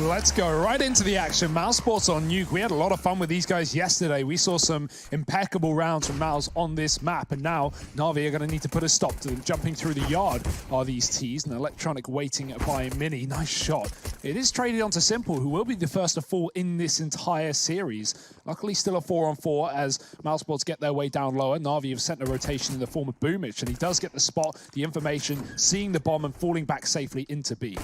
Let's go right into the action. mousesports on Nuke. We had a lot of fun with these guys yesterday. We saw some impeccable rounds from Mouse on this map, and now NaVi are going to need to put a stop to them. Jumping through the yard are these T's, and Electronic waiting by Mini. Nice shot. It is traded onto Simple, who will be the first to fall in this entire series. Luckily, still a 4-on-4 as mousesports get their way down lower. NaVi have sent a rotation in the form of Boomich, and he does get the spot, the information, seeing the bomb and falling back safely into B.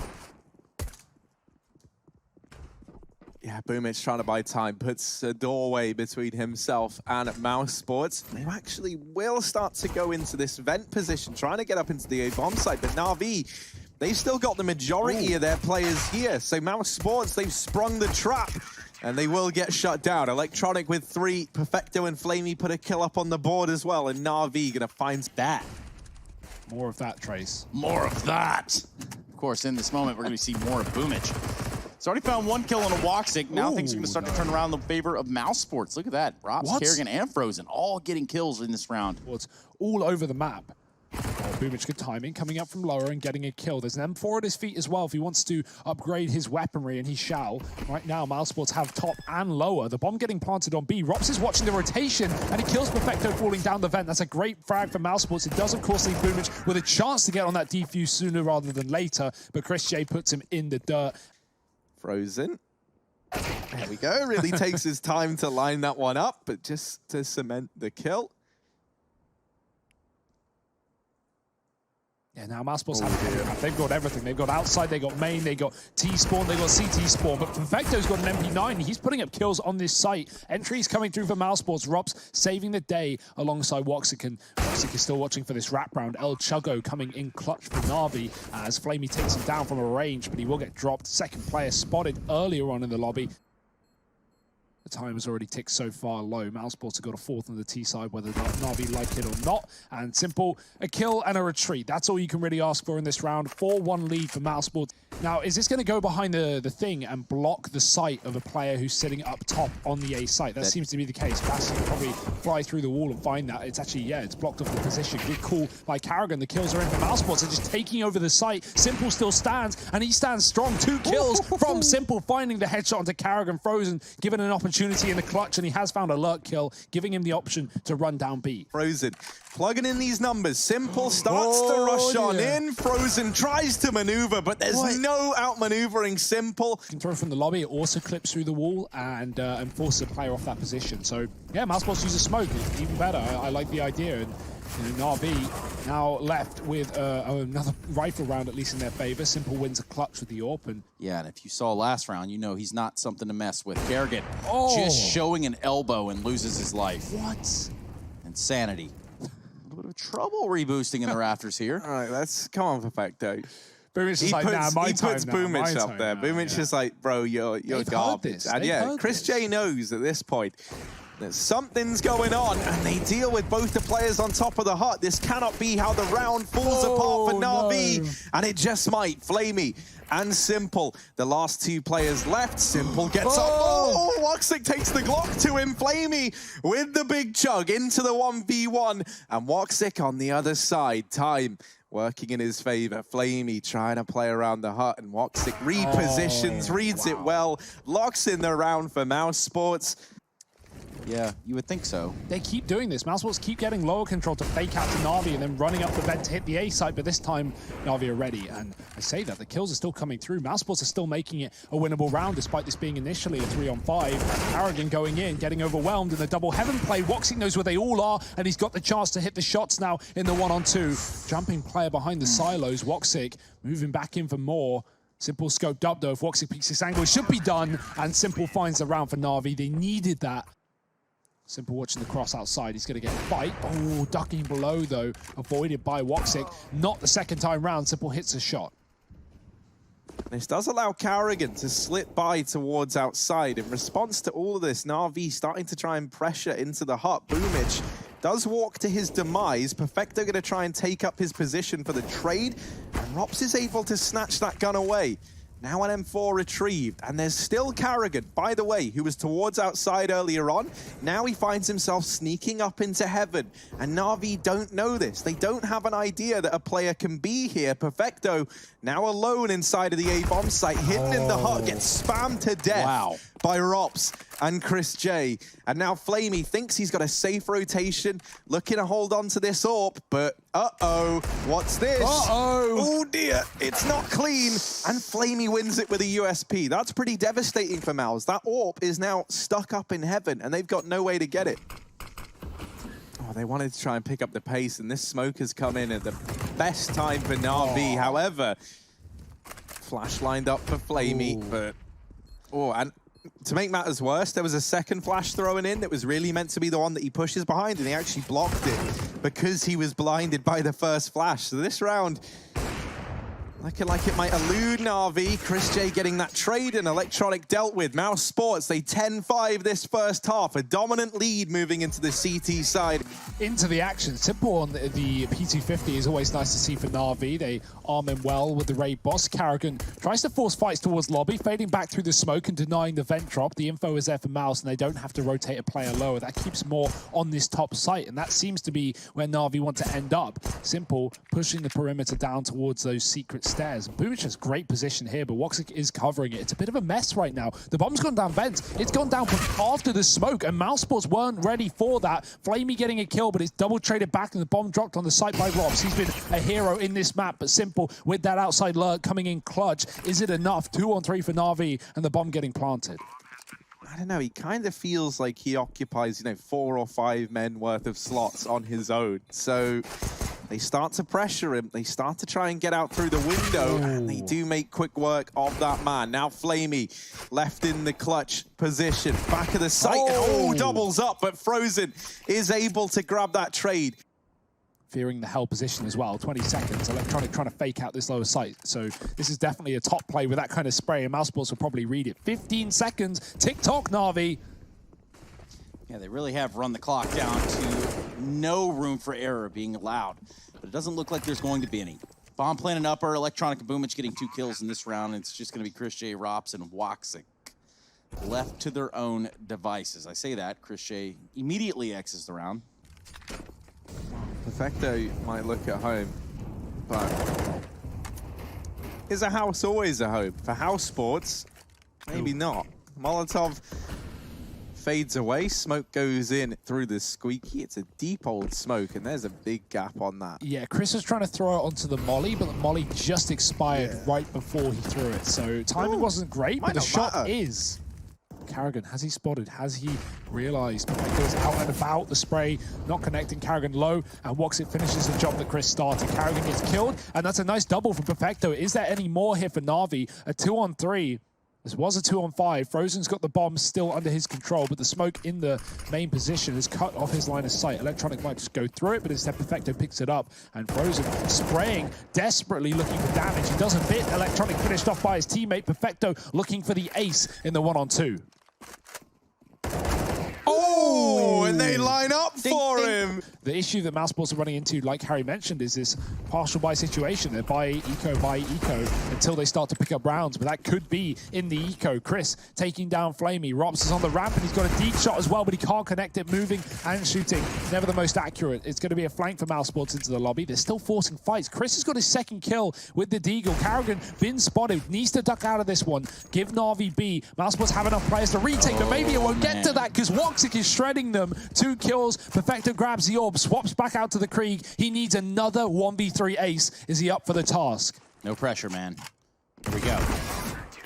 Yeah, Boomich trying to buy time, puts a doorway between himself and mousesports. They actually will start to go into this vent position, trying to get up into the A bomb site, but NaVi, they've still got the majority of their players here. So mousesports, they've sprung the trap, and they will get shut down. Electronic with 3, Perfecto and Flamey put a kill up on the board as well, and NaVi gonna find that. More of that, Trace. More of that. Of course, in this moment, we're gonna see more of Boomich. He's already found 1 kill on a Woxic. Now things are going to start to turn around in the favor of mousesports. Look at that. Robs, Kerrigan, and Frozen all getting kills in this round. Well, it's all over the map. Oh, Boomich, good timing, coming up from lower and getting a kill. There's an M4 at his feet as well if he wants to upgrade his weaponry, and he shall. Right now, mousesports have top and lower. The bomb getting planted on B. Rops is watching the rotation, and he kills Perfecto falling down the vent. That's a great frag for mousesports. It does, of course, leave Boomich with a chance to get on that defuse sooner rather than later, but Chris J puts him in the dirt. Frozen. There we go. Really takes his time to line that one up, but just to cement the kill. Yeah, now mousesports they've got everything. They've got outside, they got main, they got T-spawn, they got CT spawn, but Perfecto's got an MP9. He's putting up kills on this site. Entries coming through for mousesports. Rops saving the day alongside Woxic, and Woxic is still watching for this wrap round. El Chuggo coming in clutch for NaVi as Flamey takes him down from a range, but he will get dropped. Second player spotted earlier on in the lobby. The time has already ticked so far low. mousesports have got a 4th on the T side, whether NaVi like it or not. And Simple, a kill and a retreat. That's all you can really ask for in this round. 4-1 lead for mousesports. Now, is this going to go behind the thing and block the sight of a player who's sitting up top on the A site? That seems to be the case. Bassi can probably fly through the wall and find that. It's actually, yeah, it's blocked off the position. Good call by Kerrigan. The kills are in for mousesports. They're just taking over the site. Simple still stands, and he stands strong. 2 kills from Simple, finding the headshot onto Kerrigan. Frozen, given an opportunity in the clutch, and he has found a lurk kill, giving him the option to run down B. Frozen plugging in these numbers. Simple starts to rush on in. Frozen tries to maneuver, but there's no outmaneuvering Simple. Can throw from the lobby. It also clips through the wall and forces a player off that position. So yeah, mousesports uses smoke. Even better. I like the idea. And NaVi now left with another rifle round, at least in their favor. Simple wins a clutch with the AWP. And yeah, and if you saw last round, you know he's not something to mess with. Kerrigan just showing an elbow and loses his life. What? Insanity. A little bit of trouble reboosting in the rafters here. All right, let's come on, Perfecto. Boomich is like, nah, my time puts now, Boomich my up time there. now, Boomich is like, bro, you're garbage. And yeah, Chris J knows at this point that something's going on, and they deal with both the players on top of the hut. This cannot be how the round falls apart for NaVi, and it just might. Flamey and Simple, the last 2 players left. Simple gets up. Oh, Woxic takes the Glock to him. Flamey with the big chug into the 1v1, and Woxic on the other side. Time working in his favor. Flamey trying to play around the hut, and Woxic repositions, reads it well, locks in the round for mousesports. Yeah, you would think so. They keep doing this. mousesports keep getting lower control to fake out to NaVi and then running up the vent to hit the A site, but this time NaVi are ready. And I say that, the kills are still coming through. mousesports are still making it a winnable round, despite this being initially a 3-on-5. Kerrigan going in, getting overwhelmed in the double heaven play. Woxic knows where they all are, and he's got the chance to hit the shots now in the 1-on-2. Jumping player behind the silos. Woxic moving back in for more. Simple scoped up, though. If Woxic peeks this angle, it should be done, and Simple finds the round for NaVi. They needed that. Simple watching the cross outside. He's going to get a fight. Oh, ducking below, though. Avoided by Woxic. Not the second time round. Simple hits a shot. This does allow Kerrigan to slip by towards outside. In response to all of this, NaVi starting to try and pressure into the hut. Boomich does walk to his demise. Perfecto going to try and take up his position for the trade. And Rops is able to snatch that gun away. Now an M4 retrieved, and there's still Karrigan, by the way, who was towards outside earlier on. Now he finds himself sneaking up into heaven, and NaVi don't know this. They don't have an idea that a player can be here. Perfecto, now alone inside of the A-bomb site, hidden in the hut, gets spammed to death by Rops and Chris J. And now Flamey thinks he's got a safe rotation, looking to hold on to this AWP, but uh-oh, what's this? Oh dear, it's not clean, and Flamey wins it with a USP. That's pretty devastating for Mouse. That AWP is now stuck up in heaven, and they've got no way to get it. Oh, they wanted to try and pick up the pace, and this smoke has come in at the best time for NaVi. However, flash lined up for Flamey, but... Oh, and to make matters worse, there was a second flash thrown in that was really meant to be the one that he pushes behind, and he actually blocked it because he was blinded by the first flash. So this round, looking like it might elude NaVi. Chris J getting that trade, and Electronic dealt with. mousesports, they 10-5 this first half. A dominant lead moving into the CT side. Into the action. Simple on the P250 is always nice to see for NaVi. They arm him well with the raid boss. Karrigan tries to force fights towards lobby, fading back through the smoke and denying the vent drop. The info is there for Mouse, and they don't have to rotate a player lower. That keeps more on this top site, and that seems to be where NaVi want to end up. Simple pushing the perimeter down towards those secret stairs. Boomich has great position here, but Woxic is covering it. It's a bit of a mess right now. The bomb's gone down vent. It's gone down after the smoke, and mousesports weren't ready for that. Flamey getting a kill, but it's double traded back, and the bomb dropped on the site by Robs. He's been a hero in this map, but Simple with that outside lurk coming in clutch. Is it enough? 2-on-3 for NaVi, and the bomb getting planted. I don't know, he kind of feels like he occupies, 4 or 5 men worth of slots on his own. So they start to pressure him. They start to try and get out through the window, and they do make quick work of that man. Now Flamey left in the clutch position, back of the site, and doubles up, but Frozen is able to grab that trade. Fearing the hell position as well. 20 seconds. Electronic trying to fake out this lower site. So this is definitely a top play with that kind of spray, and mousesports will probably read it. 15 seconds. Tick-tock, NaVi. Yeah, they really have run the clock down to no room for error being allowed. But it doesn't look like there's going to be any. Bomb planted upper, Electronic and Boomich getting 2 kills in this round. It's just going to be Chris J, Rops, and Woxic left to their own devices. I say that. Chris J immediately X's the round. Perfecto might look at home, but is a house always a home? For mousesports, maybe not. Molotov fades away, smoke goes in through the squeaky. It's a deep old smoke, and there's a big gap on that. Yeah, Chris was trying to throw it onto the molly, but the molly just expired right before he threw it. So timing wasn't great, but the shot is. Karrigan, has he spotted? Has he realized? Perfecto's out and about. The spray not connecting. Karrigan low, and Woxic finishes the job that Chris started. Karrigan gets killed, and that's a nice double for Perfecto. Is there any more here for NaVi? A 2-on-3. This was a 2-on-5. Frozen's got the bomb still under his control, but the smoke in the main position is cut off his line of sight. Electronic might just go through it, but instead Perfecto picks it up, and Frozen spraying, desperately looking for damage. He doesn't hit. Electronic finished off by his teammate. Perfecto looking for the ace in the 1-on-2. Oh, and they line up for him. The issue that mousesports are running into, like Harry mentioned, is this partial buy situation. They buy eco until they start to pick up rounds, but that could be in the eco. Chris taking down Flamey. Rops is on the ramp, and he's got a deep shot as well, but he can't connect it, moving and shooting. Never the most accurate. It's going to be a flank for mousesports into the lobby. They're still forcing fights. Chris has got his second kill with the Deagle. Karrigan been spotted, needs to duck out of this one. Give NaVi B. mousesports have enough players to retake, but maybe it won't get to that because Woxic is shredding them. 2 kills. Perfecto grabs the orb, swaps back out to the Krieg. He needs another 1v3 ace. Is he up for the task? No pressure, man. Here we go.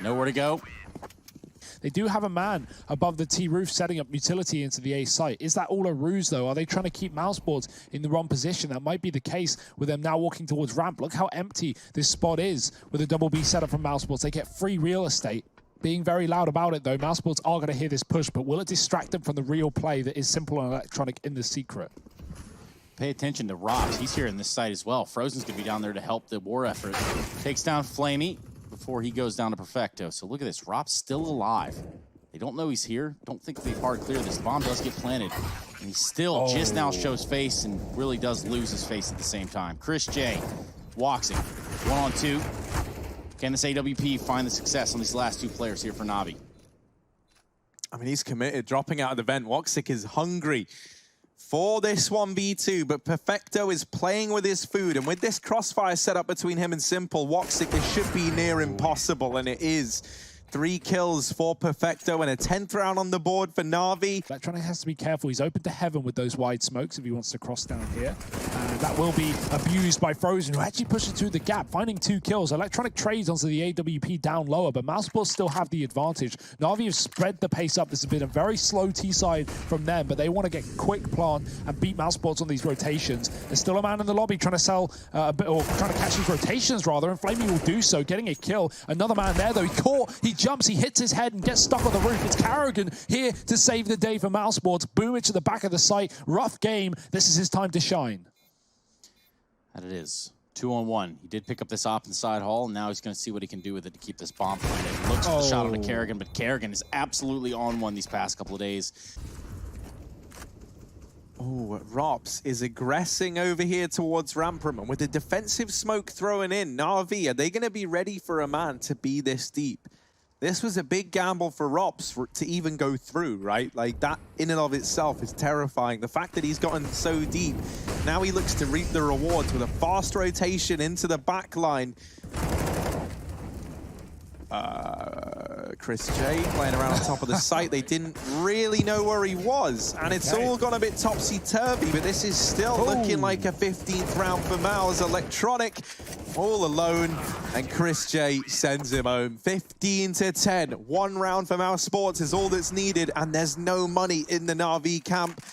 Nowhere to go. They do have a man above the T roof setting up utility into the A site. Is that all a ruse, though? Are they trying to keep mousesports in the wrong position? That might be the case with them now walking towards ramp. Look how empty this spot is with a double B setup from mousesports. They get free real estate. Being very loud about it, though. mousesports are going to hear this push, but will it distract them from the real play that is Simple and Electronic in the secret? Pay attention to Rops. He's here in this site as well. Frozen's going to be down there to help the war effort. Takes down Flamey before he goes down to Perfecto. So look at this. Rops still alive. They don't know he's here. Don't think they've hard cleared this. The bomb does get planted. And he still just now shows face and really does lose his face at the same time. Chris J. Woxic. 1-on-2. Can this AWP find the success on these last two players here for NaVi? I mean, he's committed, dropping out of the vent. Woxic is hungry for this 1v2, but Perfecto is playing with his food, and with this crossfire set up between him and Simple, Woxic, this should be near impossible, and it is. 3 kills for Perfecto and a 10th round on the board for NaVi. Electronic has to be careful. He's open to heaven with those wide smokes if he wants to cross down here. That will be abused by Frozen, who actually pushes through the gap, finding 2 kills. Electronic trades onto the AWP down lower, but mousesports still have the advantage. NaVi have spread the pace up. This has been a very slow T-side from them, but they want to get quick plant and beat mousesports on these rotations. There's still a man in the lobby trying to sell a bit, or trying to catch these rotations rather, and Flamey will do so, getting a kill. Another man there though, he jumps, he hits his head and gets stuck on the roof. It's Carrigan here to save the day for mousesports. Boomage to the back of the site. Rough game. This is his time to shine. And it is. 2-on-1. He did pick up this op inside hall, and now he's going to see what he can do with it to keep this bomb planted. Looks for the shot onto Carrigan, but Carrigan is absolutely on one these past couple of days. Oh, Rops is aggressing over here towards Ramproom, and with the defensive smoke thrown in, NaVi, are they going to be ready for a man to be this deep? This was a big gamble for Rops to even go through, right? Like, that in and of itself is terrifying. The fact that he's gotten so deep, now he looks to reap the rewards with a fast rotation into the back line. Chris J playing around on top of the site. They didn't really know where he was, and it's all gone a bit topsy-turvy, but this is still looking like a 15th round for Mouse. Electronic all alone, and Chris J sends him home. 15-10. 1 round for mousesports is all that's needed, and there's no money in the NaVi camp.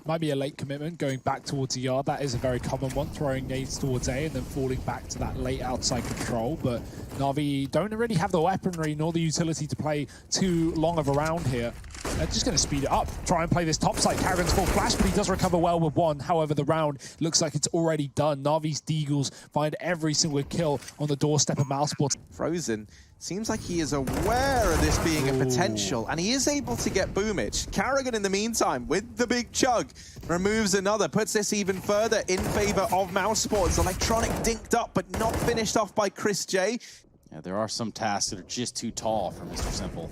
Might be a late commitment going back towards the yard. That is a very common one, throwing nades towards A and then falling back to that late outside control. But NaVi don't really have the weaponry nor the utility to play too long of a round here. They're just going to speed it up, try and play this top side. Carrigan's full flash, but he does recover well with 1. However, the round looks like it's already done. NaVi's Deagles find every single kill on the doorstep of mousesports. Frozen seems like he is aware of this being a potential, and he is able to get Boomage. Carrigan, in the meantime, with the big chug, removes another, puts this even further in favor of mousesports. Electronic dinked up, but not finished off by Chris J. Yeah, there are some tasks that are just too tall for Mr. Simple.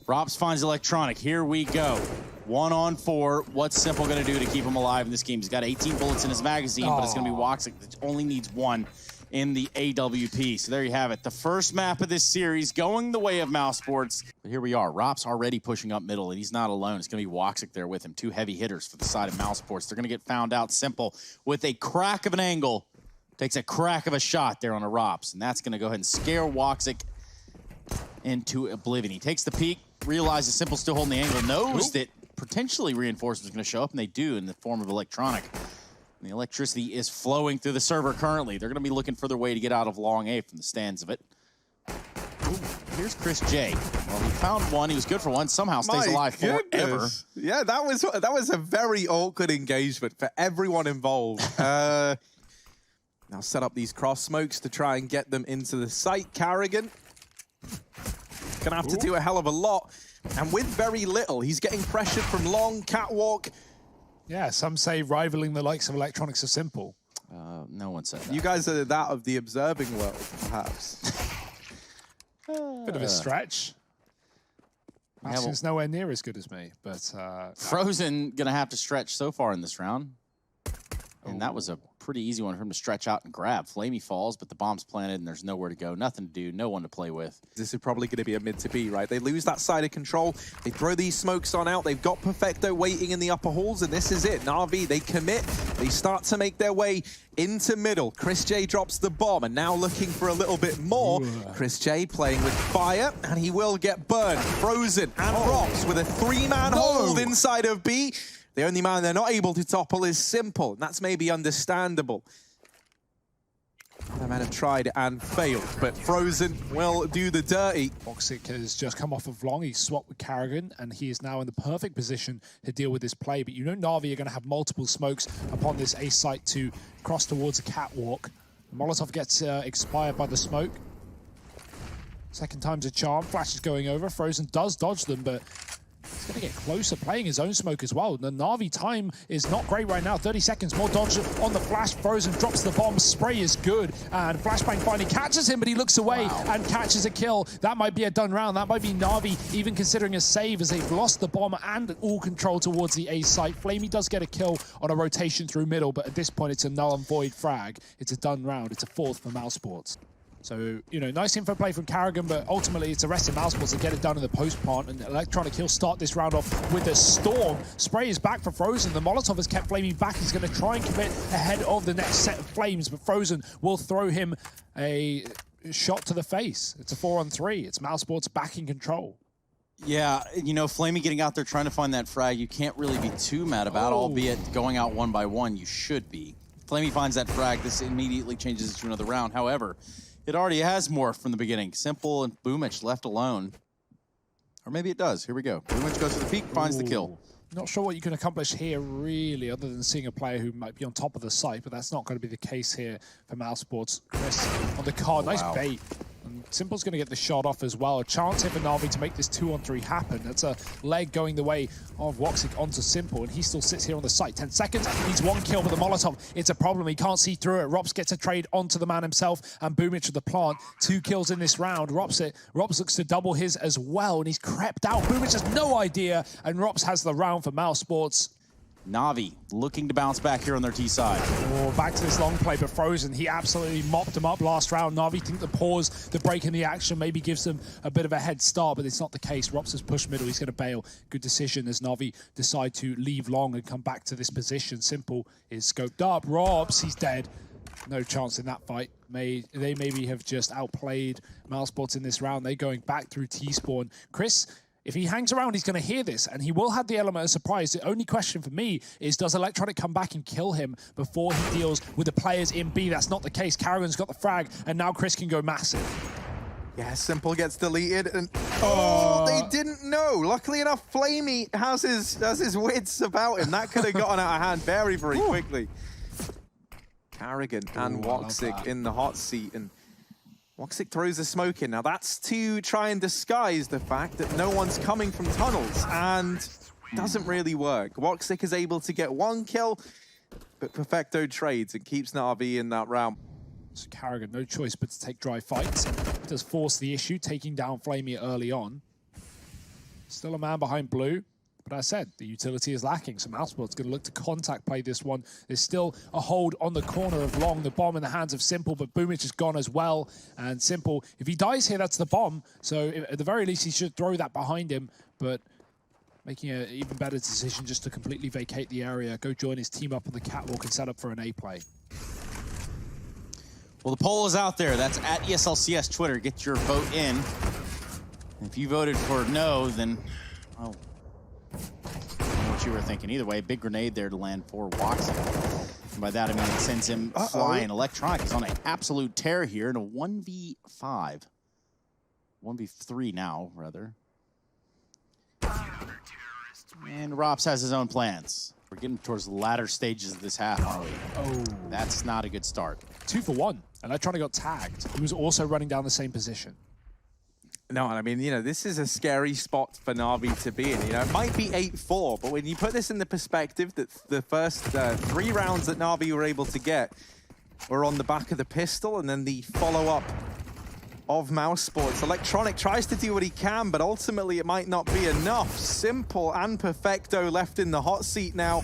Rops finds Electronic. Here we go. 1-on-4. What's Simple going to do to keep him alive in this game? He's got 18 bullets in his magazine, but it's going to be Woxic that only needs 1 in the AWP. So there you have it. The first map of this series going the way of mousesports. But here we are. Rops already pushing up middle, and he's not alone. It's going to be Woxic there with him. 2 heavy hitters for the side of mousesports. They're going to get found out. Simple with a crack of an angle. Takes a crack of a shot there on a Rops, and that's going to go ahead and scare Woxic into oblivion. He takes the peek, realizes Simple's still holding the angle, knows that potentially reinforcements are going to show up, and they do in the form of Electronic. And the electricity is flowing through the server currently. They're going to be looking for their way to get out of long A from the stands of it. Ooh, here's Chris J. Well, he found 1. He was good for 1. Somehow stays alive forever. Yeah, that was a very awkward engagement for everyone involved. Now set up these cross smokes to try and get them into the site. Carrigan gonna have to do a hell of a lot, and with very little. He's getting pressured from long, catwalk. Yeah, some say rivaling the likes of Electronics are Simple. No one said that. You guys are that of the observing world, perhaps. Bit of a stretch. It's nowhere near as good as me, but Frozen gonna have to stretch so far in this round. And that was a pretty easy one for him to stretch out and grab. Flamey falls, but the bomb's planted and there's nowhere to go. Nothing to do, no one to play with. This is probably going to be a mid to B, right? They lose that side of control. They throw these smokes on out. They've got Perfecto waiting in the upper halls, and this is it. NaVi, they commit. They start to make their way into middle. Chris J drops the bomb, and now looking for a little bit more. Chris J playing with fire, and he will get burned. Frozen and Rops with a 3-man hold inside of B. The only man they're not able to topple is Simple, and that's maybe understandable. Other men have tried and failed, but Frozen will do the dirty. Woxic has just come off of long. He's swapped with Carrigan, and he is now in the perfect position to deal with this play. But you know NaVi are going to have multiple smokes upon this A site to cross towards a catwalk. Molotov gets expired by the smoke. Second time's a charm. Flash is going over. Frozen does dodge them, but He's going to get closer, playing his own smoke as well. The NaVi time is not great right now. 30 seconds, more dodge on the flash. Frozen drops the bomb. Spray is good. And Flashbang finally catches him, but he looks away and catches a kill. That might be a done round. That might be NaVi even considering a save as they've lost the bomb and all control towards the A site. Flamey does get a kill on a rotation through middle, but at this point, it's a null and void frag. It's a done round. It's a fourth for mousesports. So, you know, nice info play from Karrigan, but ultimately it's the rest of mousesports to get it done in the post plant, and Electronic, he'll start this round off with a storm. Spray is back for Frozen. The Molotov has kept Flamey back. He's going to try and commit ahead of the next set of flames, but Frozen will throw him a shot to the face. It's a 4-on-3. It's mousesports back in control. Yeah, you know, Flamey getting out there trying to find that frag, you can't really be too mad about, albeit going out 1 by 1, you should be. Flamey finds that frag, this immediately changes it to another round. However, it already has morphed from the beginning. Simple and Boomich left alone. Or maybe it does. Here we go. Boomich goes to the peak, finds the kill. Not sure what you can accomplish here, really, other than seeing a player who might be on top of the site, but that's not going to be the case here for mousesports. Chris on the card, nice bait. And Simple's going to get the shot off as well. A chance here for NaVi to make this 2-on-3 happen. That's a leg going the way of Woxic onto Simple, and he still sits here on the site. 10 seconds, needs 1 kill with the Molotov. It's a problem, he can't see through it. Rops gets a trade onto the man himself, and Boomich with the plant. 2 kills in this round. Rops looks to double his as well, and he's crept out. Boomich has no idea, and Rops has the round for mousesports. NaVi looking to bounce back here on their T side. Oh, back to this long play, but Frozen, he absolutely mopped him up last round. NaVi think the pause, the break in the action maybe gives them a bit of a head start, but it's not the case. Rops has pushed middle, he's going to bail. Good decision as NaVi decide to leave long and come back to this position. Simple is scoped up. Rops, he's dead. No chance in that fight. They maybe have just outplayed mousesports in this round. They're going back through T-spawn. Chris, if he hangs around, he's going to hear this, and he will have the element of surprise. The only question for me is, does Electronic come back and kill him before he deals with the players in B? That's not the case. Karrigan's got the frag, and now Chris can go massive. Yeah, Simple gets deleted, and oh, they didn't know. Luckily enough, Flamey has his wits about him. That could have gotten out of hand very, very quickly. Karrigan and Woxic in the hot seat, and Woxic throws the smoke in. Now that's to try and disguise the fact that no one's coming from tunnels, and doesn't really work. Woxic is able to get 1 kill, but Perfecto trades and keeps NaVi in that round. So Karrigan, no choice but to take dry fights. It does force the issue, taking down Flamey early on. Still a man behind blue. But as I said, the utility is lacking, so mousesports going to look to contact play this one. There's still a hold on the corner of Long, the bomb in the hands of Simple, but Boomich is gone as well. And Simple, if he dies here, that's the bomb. So at the very least, he should throw that behind him, but making an even better decision just to completely vacate the area, go join his team up on the catwalk and set up for an A play. Well, the poll is out there. That's at ESLCS Twitter. Get your vote in. If you voted for no, then, well, I don't know what you were thinking. Either way, big grenade there to land for Woxic. And by that, I mean it sends him flying. Electronic is on an absolute tear here in a 1v5. 1v3 now, rather. And Rops has his own plans. We're getting towards the latter stages of this half, aren't we? Oh. That's not a good start. 2 for 1. Electronic got tagged. He was also running down the same position. No, I mean, you know, this is a scary spot for NaVi to be in. You know, it might be 8-4, but when you put this in the perspective that the first 3 rounds that NaVi were able to get were on the back of the pistol, and then the follow-up of mousesports. Electronic tries to do what he can, but ultimately it might not be enough. Simple and Perfecto left in the hot seat now.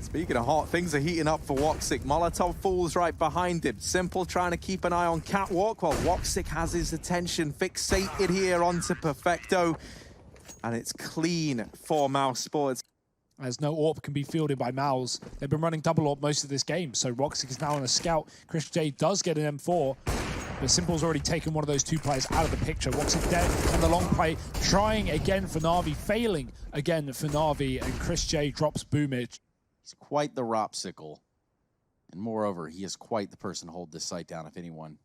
Speaking of hot, things are heating up for Woxic. Molotov falls right behind him. Simple trying to keep an eye on Catwalk while Woxic has his attention fixated here onto Perfecto. And it's clean for mousesports. As no AWP can be fielded by Mouse. They've been running double AWP most of this game, so Woxic is now on a scout. Chris J does get an M4, but Simple's already taken one of those 2 players out of the picture. Woxic dead, and the long play trying again for NaVi, failing again for NaVi, and Chris J drops Boomich. He's quite the Ropsicle. And moreover, he is quite the person to hold this site down, if anyone.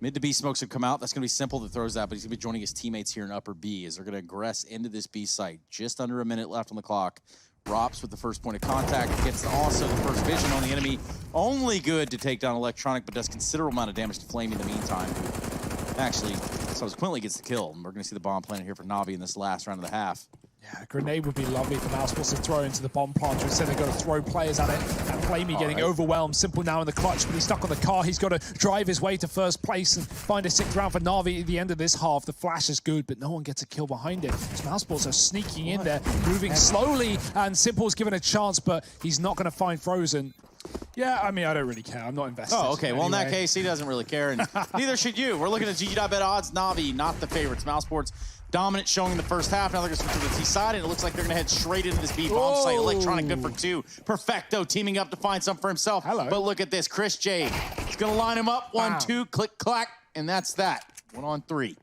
Mid to B smokes have come out. That's going to be Simple that throws that, but he's going to be joining his teammates here in upper B as they're going to aggress into this B site. Just under a minute left on the clock. Rops with the first point of contact. Gets also the first vision on the enemy. Only good to take down Electronic, but does considerable amount of damage to Flame in the meantime. Actually So as Quintley gets the kill, and we're going to see the bomb planted here for NaVi in this last round of the half. Yeah, a grenade would be lovely for mousesports to throw into the bomb planter. Instead, they've got to throw players at it. And Flamey getting overwhelmed. Simple now in the clutch, but he's stuck on the car. He's got to drive his way to first place and find a 6th round for NaVi at the end of this half. The flash is good, but no one gets a kill behind it. So mousesports are sneaking in there, moving slowly, and Simple's given a chance, but he's not going to find Frozen. Yeah, I mean, I don't really care. I'm not invested. Oh, okay. Well, anyway. In that case, he doesn't really care, and neither should you. We're looking at GG.bet odds. NaVi, not the favorites. mousesports dominant showing in the first half. Now they're going to switch to the T side, and it looks like they're going to head straight into this B bomb site. Electronic good for 2. Perfecto teaming up to find some for himself. Hello. But look at this. Chris J. He's going to line him up. 1, 2, click, clack, and that's that. 1 on 3.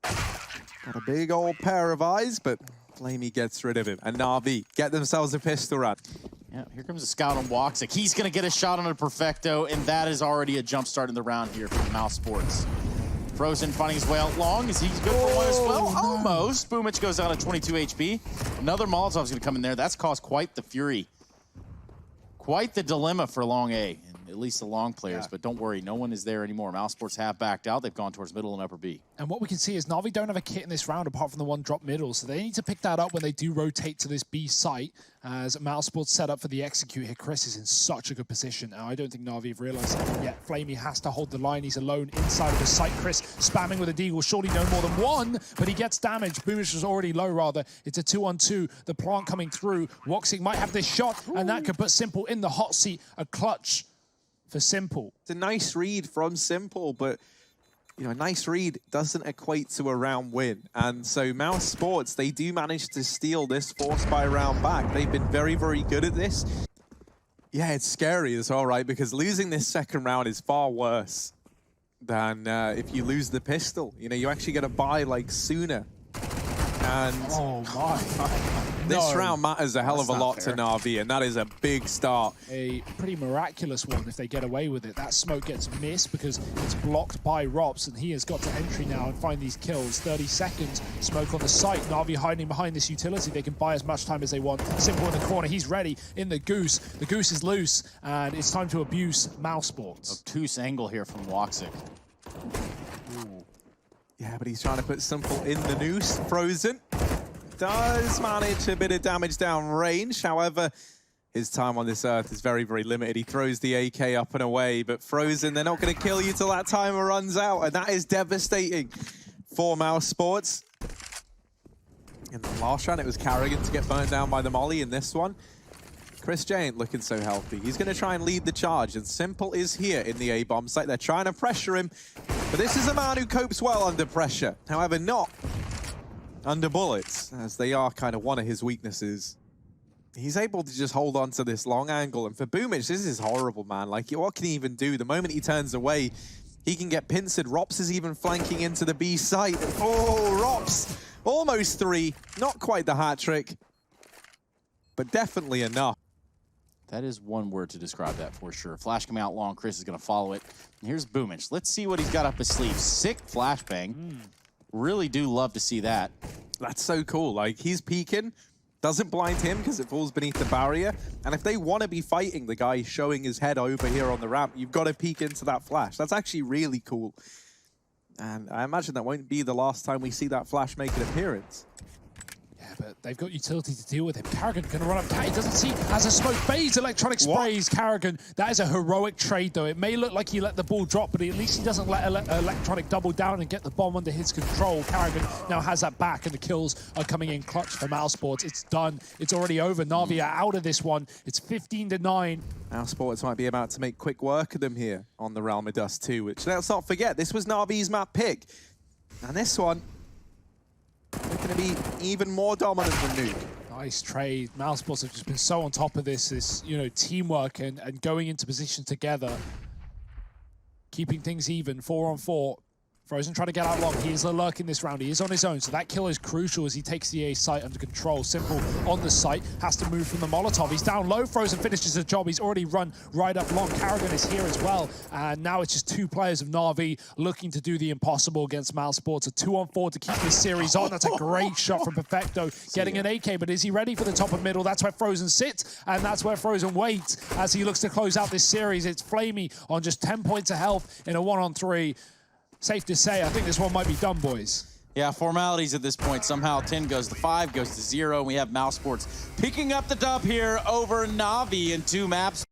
Got a big old pair of eyes, but Flamey gets rid of him. And NaVi get themselves a pistol run. Yeah, here comes a scout on Woxic. He's going to get a shot on a Perfecto, and that is already a jump start in the round here for mousesports. Frozen finding his way out long. Is he good for 1 as well? Almost. Boomich goes out at 22 HP. Another Molotov's going to come in there. That's caused quite the fury. Quite the dilemma for Long A, and at least the long players. But don't worry, no one is there anymore. mousesports have backed out. They've gone towards middle and upper B. And what we can see is NaVi don't have a kit in this round apart from the 1 drop middle, so they need to pick that up when they do rotate to this B site as mousesports set up for the execute here. Chris is in such a good position. Now, I don't think NaVi have realized that yet. Flamey has to hold the line. He's alone inside of the site. Chris spamming with a deagle, surely no more than 1, but he gets damaged. Boomish was already low, rather. It's a 2-on-2. The plant coming through. Woxic might have this shot, and that could put Simple in the hot seat. A clutch for Simple. It's a nice read from Simple, but you know, a nice read doesn't equate to a round win. And so mousesports, they do manage to steal this force by round back. They've been very, very good at this. Yeah, it's scary as well, right? Because losing this second round is far worse than if you lose the pistol. You know, you actually get a buy like sooner. And oh my. This round matters a hell of a lot to NaVi, and that is a big start. A pretty miraculous one if they get away with it. That smoke gets missed because it's blocked by Rops, and he has got to entry now and find these kills. 30 seconds, smoke on the site. NaVi hiding behind this utility. They can buy as much time as they want. Simple in the corner. He's ready in the goose. The goose is loose, and it's time to abuse mousesports. Obtuse angle here from Woxic. Yeah, but he's trying to put Simple in the noose. Frozen does manage a bit of damage down range. However, his time on this earth is very, very limited. He throws the AK up and away, but Frozen, they're not going to kill you till that timer runs out, and that is devastating for mousesports. In the last round, it was Carrigan to get burned down by the molly. In this one, Chris J ain't looking so healthy. He's going to try and lead the charge, and Simple is here in the A-bomb site. They're trying to pressure him, but this is a man who copes well under pressure. However, not under bullets, as they are kind of one of his weaknesses. He's able to just hold on to this long angle, and for Boomich, this is horrible, man. Like, what can he even do? The moment he turns away, he can get pincered. Rops is even flanking into the B site. Oh, Rops, almost 3. Not quite the hat trick, but definitely enough. That is one word to describe that for sure. Flash coming out long. Chris is going to follow it. And here's Boomich. Let's see what he's got up his sleeve. Sick flashbang. Really do love to see that. That's so cool. Like, he's peeking, doesn't blind him because it falls beneath the barrier. And if they want to be fighting the guy showing his head over here on the ramp, you've got to peek into that flash. That's actually really cool. And I imagine that won't be the last time we see that flash make an appearance. But they've got utility to deal with him. Carrigan going to run up. He doesn't see as a smoke fades. Electronic sprays Carrigan. That is a heroic trade, though. It may look like he let the ball drop, but at least he doesn't let Electronic double down and get the bomb under his control. Carrigan now has that back, and the kills are coming in clutch for mousesports. It's done. It's already over. NaVi are out of this one. It's 15-9. mousesports might be about to make quick work of them here on the Realm of Dust 2, which, let's not forget, this was NaVi's map pick. And this one, they're going to be even more dominant than Nuke. Nice trade. mousesports have just been so on top of this you know, teamwork and going into position together, keeping things even. 4-on-4 Frozen trying to get out long. He is lurking this round. He is on his own, so that kill is crucial as he takes the A site under control. Simple on the site, has to move from the Molotov. He's down low. Frozen finishes the job. He's already run right up long. Karrigan is here as well, and now it's just two players of NaVi looking to do the impossible against mousesports. A 2-on-4 to keep this series on. That's a great shot from Perfecto, getting an AK, but is he ready for the top of middle? That's where Frozen sits, and that's where Frozen waits as he looks to close out this series. It's Flamey on just 10 points of health in a 1-on-3. Safe to say, I think this one might be done, boys. Yeah, formalities at this point. Somehow 10 goes to 5, goes to 0, and we have mousesports picking up the dub here over NaVi in 2 maps.